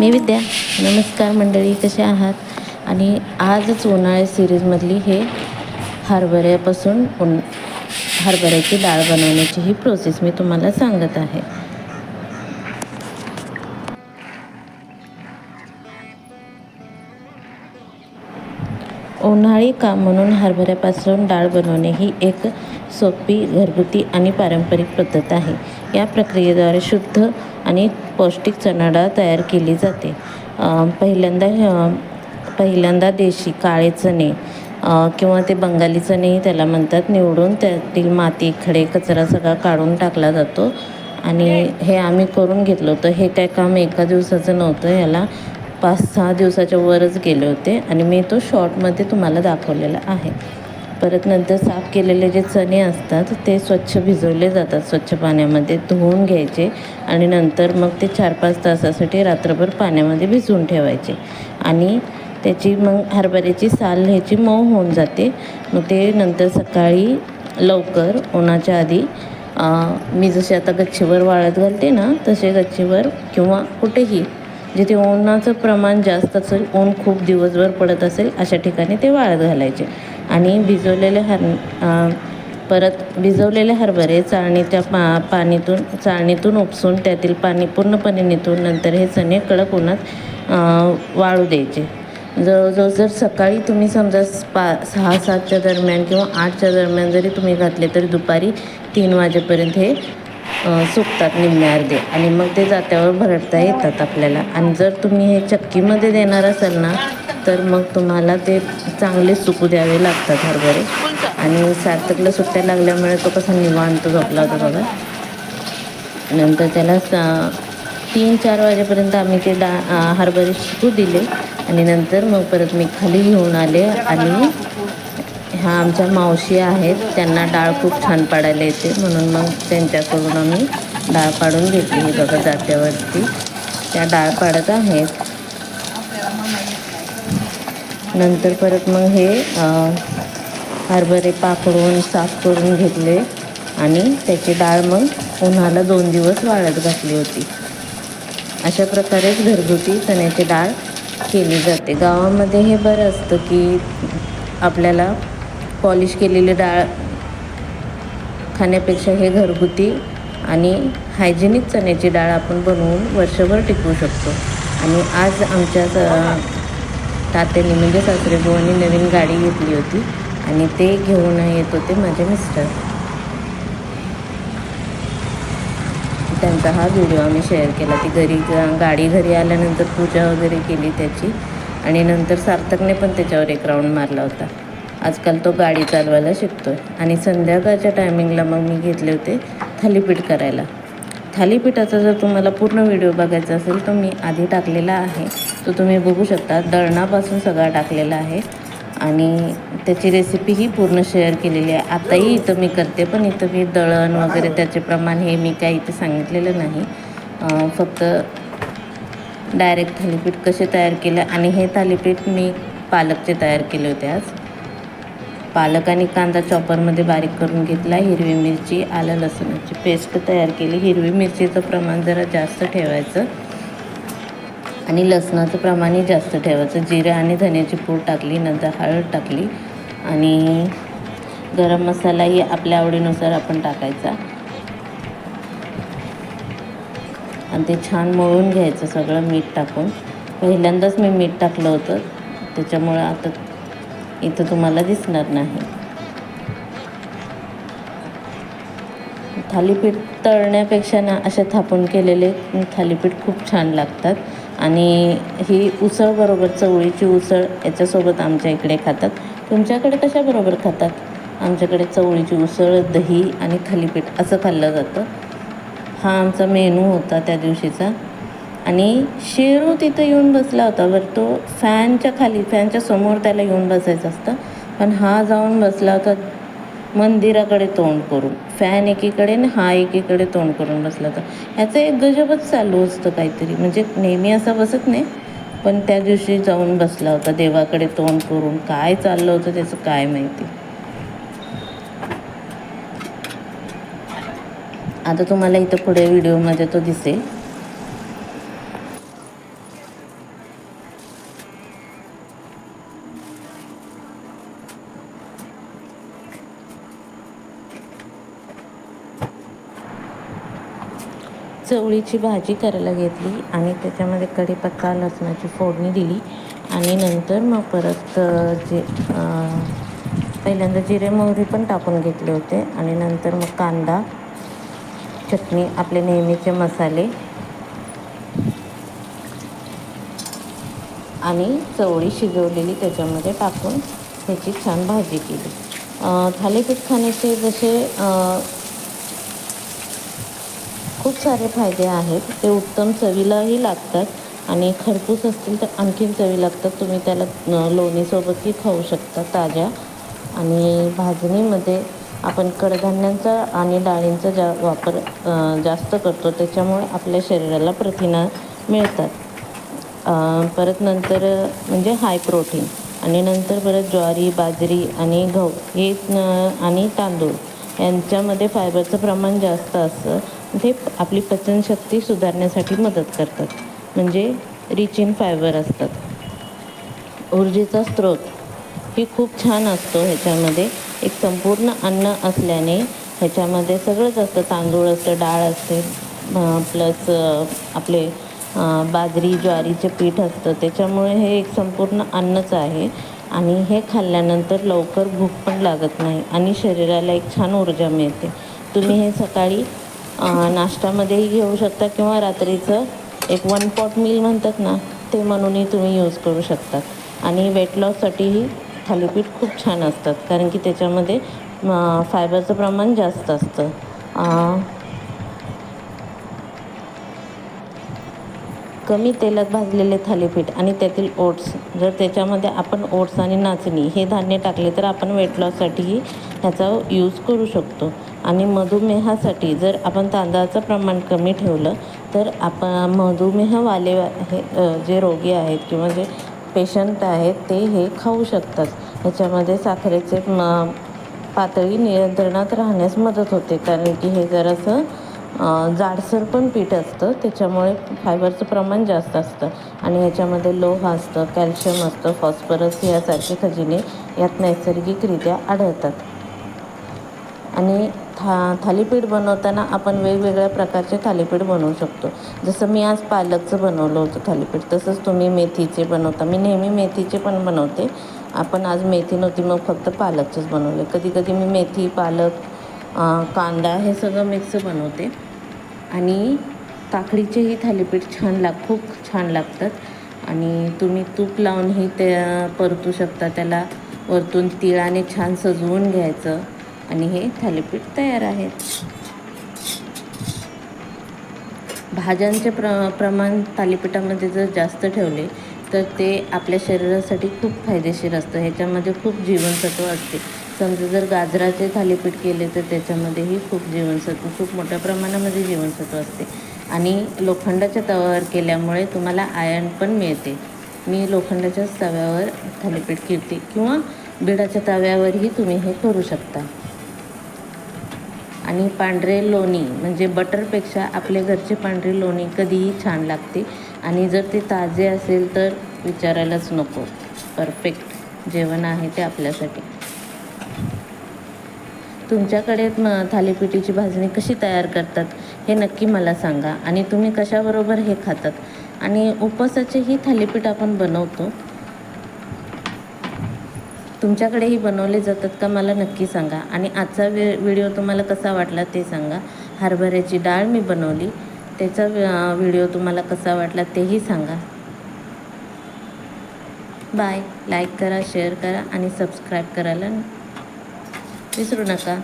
मी विद्या. नमस्कार मंडळी, कसे आहात? आणि आजच उन्हाळ्या सिरीजमधली हे हरभऱ्यापासून हरभऱ्याची डाळ बनवण्याची ही प्रोसेस मी तुम्हाला सांगत आहे. उन्हाळी काम म्हणून हरभऱ्यापासून डाळ बनवणे ही एक सोपी, घरगुती आणि पारंपरिक पद्धत आहे. या प्रक्रियेद्वारे शुद्ध आणि पौष्टिक चणा डाळ तयार केली जाते. पहिल्यांदा देशी काळे चणे किंवा ते बंगाली चणेही त्याला म्हणतात, निवडून त्यातील माती, खडे, कचरा सगळा काढून टाकला जातो. आणि हे आम्ही करून घेतलं होतं. हे काय काम एका दिवसाचं नव्हतं, ह्याला 5-6 दिवसाच्या वरच गेले होते आणि मी तो शॉर्टमध्ये तुम्हाला दाखवलेला आहे. परत नंतर साफ केलेले जे चणे असतात ते स्वच्छ भिजवले जातात. स्वच्छ पाण्यामध्ये धुवून घ्यायचे आणि नंतर मग ते 4-5 तासासाठी रात्रभर पाण्यामध्ये भिजवून ठेवायचे. आणि त्याची मग हरभऱ्याची साल ह्याची मऊ होऊन जाते. मग ते नंतर सकाळी लवकर उन्हाच्या आधी मी जसे आता गच्चीवर वाळत घालते ना, तसे गच्चीवर किंवा कुठेही जिथे उन्हाचं प्रमाण जास्त असेल, ऊन खूप दिवसभर पडत असेल, अशा ठिकाणी ते वाळत घालायचे. आणि भिजवलेले हरभरे चाळणीतून उपसून त्यातील पाणी पूर्णपणे निथळून नंतर हे चणे कडक उन्हात वाळू द्यायचे. जवळजवळ जर सकाळी तुम्ही समजा 6-7च्या दरम्यान किंवा 8च्या दरम्यान जरी तुम्ही घातले तरी दुपारी 3 वाजेपर्यंत हे सुकतात निम्मे अर्धे. आणि मग ते जात्यावर भरडता येतात आपल्याला. आणि जर तुम्ही हे चक्कीमध्ये देणार असाल ना, तर मग तुम्हाला ते चांगले सुकू द्यावे लागतात हरभरे. आणि सार्थकला सुट्ट्या लागल्यामुळे तो कसा निवांत झोपला होता बघा. नंतर त्याला 3-4 वाजेपर्यंत आम्ही ते हरभरे शिकू दिले. आणि नंतर मग परत मी खाली घेऊन आले. आणि ह्या आमच्या मावशी आहेत, त्यांना डाळ खूप छान पाडायला येते, म्हणून मग त्यांच्याकडून आम्ही डाळ पाडून घेतली. ही बघा जात्यावरती त्या डाळ पाडत आहेत. नंतर परत मग हे हरभरे पाकडून साफ करून घेतले आणि त्याची डाळ मग उन्हाला 2 दिवस वाळत घातली होती. अशा प्रकारेच घरगुती चण्याची डाळ केली जाते. गावामध्ये हे बरं असतं की आपल्याला पॉलिश केलेली डाळ खाण्यापेक्षा हे घरगुती आणि हायजेनिक चण्याची डाळ आपण बनवून वर्षभर टिकवू शकतो. आणि आज आमच्या तात्यांनी म्हणजे सासरेबुवांनी नवीन गाडी घेतली होती आणि ते घेऊन येत होते माझे मिस्टर. त्यांचा हा व्हिडिओ आम्ही शेअर केला. ती गाडी घरी आल्यानंतर पूजा वगैरे केली त्याची. आणि नंतर सार्थकने पण त्याच्यावर एक राऊंड मारला होता. आजकाल तो गाडी चालवायला शिकतोय. आणि संध्याकाळच्या टायमिंगला मग मी घेतले होते थालीपीठ करायला. थालीपीठाचा जर तुम्हाला पूर्ण व्हिडिओ बघायचा असेल तर मी आधी टाकलेला आहे, तो तुम्ही बघू शकता. दळणापासून सगळा टाकलेला आहे आणि त्याची रेसिपीही पूर्ण शेअर केलेली आहे. आताही इथं मी करते, पण इथं मी दळण वगैरे त्याचे प्रमाण हे मी काही इथे सांगितलेलं नाही. फक्त डायरेक्ट थालीपीठ कसे तयार केलं. आणि हे थालीपीठ मी पालकचे तयार केले होते आज. पालक आणि कांदा चॉपरमध्ये बारीक करून घेतला. हिरवी मिरची, आलं लसूणाची पेस्ट तयार केली. हिरवी मिरचीचं प्रमाण जरा जास्त ठेवायचं आणि लसणाचं प्रमाणही जास्त ठेवायचं. जिरे आणि धण्याची पूड टाकली, नंतर हळद टाकली आणि गरम मसालाही आपल्या आवडीनुसार आपण टाकायचा. आणि ते छान मळून घ्यायचं सगळं मीठ टाकून. पहिल्यांदाच मी मीठ टाकलं होतं, त्याच्यामुळं आता इथं तुम्हाला दिसणार नाही. थालीपीठ तळण्यापेक्षा ना अशा थापून केलेले थालीपीठ खूप छान लागतात. आणि ही उसळ बरोबर, चवळीची उसळ याच्यासोबत आमच्या इकडे खातात. तुमच्याकडे कशाबरोबर खातात? आमच्याकडे चवळीची उसळ, दही आणि थालीपीठ असं खाल्लं जातं. हा आमचा मेनू होता त्या दिवशीचा. आणि शेरू तिथं येऊन बसला होता. बरं, तो फॅनच्या समोर त्याला येऊन बसायचं असतं, पण हा जाऊन बसला होता मंदिराकडे तोंड करून. फॅन एकीकडे आणि हा एकीकडे तोंड करून बसला होता. ह्याचं एक गजबच चालू असतं काहीतरी. म्हणजे नेहमी असा बसत नाही, पण त्या दिवशी जाऊन बसला होता देवाकडे तोंड करून. काय चाललं होतं त्याचं काय माहिती. आता तुम्हाला इथं पुढे व्हिडिओमध्ये तो दिसेल. चवळीची भाजी करायला घेतली आणि त्याच्यामध्ये कढीपत्ता लसणाची फोडणी दिली आणि नंतर मग परत पहिल्यांदा जिरे मोहरी पण टाकून घेतले होते आणि नंतर मग कांदा, चटणी, आपले नेहमीचे मसाले आणि चवळी शिजवलेली त्याच्यामध्ये टाकून त्याची छान भाजी केली. थालीपीठ खाण्याचे जसे खूप सारे फायदे आहेत. ते उत्तम चवीलाही लागतात आणि खरपूस असतील तर आणखीन चवी लागतात. तुम्ही त्याला लोणीसोबतही खाऊ शकता ताज्या. आणि भाजणीमध्ये आपण कडधान्यांचा आणि डाळींचा वापर जास्त करतो, त्याच्यामुळे आपल्या शरीराला प्रथिनं मिळतात. परत नंतर म्हणजे हाय प्रोटीन. आणि नंतर परत ज्वारी, बाजरी आणि गहू हे आणि तांदूळ यांच्यामध्ये फायबरचं प्रमाण जास्त असतं. ते आपली पचनशक्ती सुधारण्यासाठी मदत करतात, म्हणजे रिच इन फायबर असतात. ऊर्जेचा स्रोत ही खूप छान असतो. ह्याच्यामध्ये एक संपूर्ण अन्न असल्याने ह्याच्यामध्ये सगळंच असतं. तांदूळ असतं, डाळ असते, प्लस आपले बाजरी ज्वारीचे पीठ असतं. त्याच्यामुळे हे एक संपूर्ण अन्नच आहे आणि हे खाल्ल्यानंतर लवकर भूक पण लागत नाही आणि शरीराला एक छान ऊर्जा मिळते. तुम्ही हे सकाळी नाश्त्यामध्येही घेऊ शकता किंवा रात्रीचं एक 1 पॉट मील म्हणतात ना, ते म्हणूनही तुम्ही यूज करू शकता. आणि वेट लॉससाठीही थालीपीठ खूप छान असतात, कारण की त्याच्यामध्ये फायबरचं प्रमाण जास्त असतं. कमी तेलात भाजलेले थालीपीठ आणि त्यातील ओट्स, जर त्याच्यामध्ये आपण ओट्स आणि नाचणी हे धान्य टाकले तर आपण वेट लॉससाठीही ह्याचा यूज करू शकतो. आणि मधुमेहासाठी जर आपण तांदळाचं प्रमाण कमी ठेवलं तर आपण मधुमेहवाले हे जे रोगी आहेत किंवा जे पेशंट आहेत ते हे खाऊ शकतात. ह्याच्यामध्ये साखरेचे पातळी नियंत्रणात राहण्यास मदत होते, कारण की हे जरासं जाडसर पण पीठ असतं, त्याच्यामुळे फायबरचं प्रमाण जास्त असतं. आणि ह्याच्यामध्ये लोह असतं, कॅल्शियम असतं, फॉस्फरस यासारखे खजिने यात नैसर्गिकरित्या आढळतात. आणि थालीपीठ बनवताना आपण वेगवेगळ्या प्रकारचे थालीपीठ बनवू शकतो. जसं मी आज पालकचं बनवलं होतं थालीपीठ, तसंच तुम्ही मेथीचे बनवता. मी नेहमी मेथीचे पण बनवते. आपण आज मेथी नव्हती, मग फक्त पालकचंच बनवले. कधी कधी मी मेथी, पालक, कांदा हे सगळं मिक्स बनवते. आणि काकडीचेही थालीपीठ खूप छान लागतात. आणि तुम्ही तूप लावूनही ते परतू शकता. त्याला वरतून तिळाने छान सजवून घ्यायचं आणि हे थालीपीठ तयार आहेत. भाज्यांचे प्रमाण थालीपीठामध्ये जर जास्त ठेवले तर ते आपल्या शरीरासाठी खूप फायदेशीर असतं. ह्याच्यामध्ये खूप जीवनसत्व असते. समजा जर गाजराचे थालीपीठ केले तर त्याच्यामध्येही खूप मोठ्या प्रमाणामध्ये जीवनसत्व असते. आणि लोखंडाच्या तव्यावर केल्यामुळे तुम्हाला आयर्न पण मिळते. मी लोखंडाच्याच तव्यावर थालीपीठ करते किंवा बिडाच्या तव्यावरही तुम्ही हे करू शकता. आणि पांढरे लोणी म्हणजे बटरपेक्षा आपल्या घरचे पांढरे लोणी कधीही छान लागते. आणि जर ते ताजे असेल तर विचारायलाच नको, परफेक्ट जेवण आहे ते आपल्यासाठी. तुमच्याकडे थालीपीठाची भाजणी कशी तयार करतात हे नक्की मला सांगा. आणि तुम्ही कशाबरोबर हे खातात. आणि उपवासाचेही थालीपीठ आपण बनवतो. तुमच्याकडेही बनवले जातात का मला नक्की सांगा. आणि आजचा व्हिडिओ तुम्हाला कसा वाटला ते सांगा. हरभऱ्याची डाळ मी बनवली, त्याचा व्हिडिओ तुम्हाला कसा वाटला तेही सांगा. बाय. लाईक करा, शेअर करा आणि सबस्क्राईब करायला विसरू नका.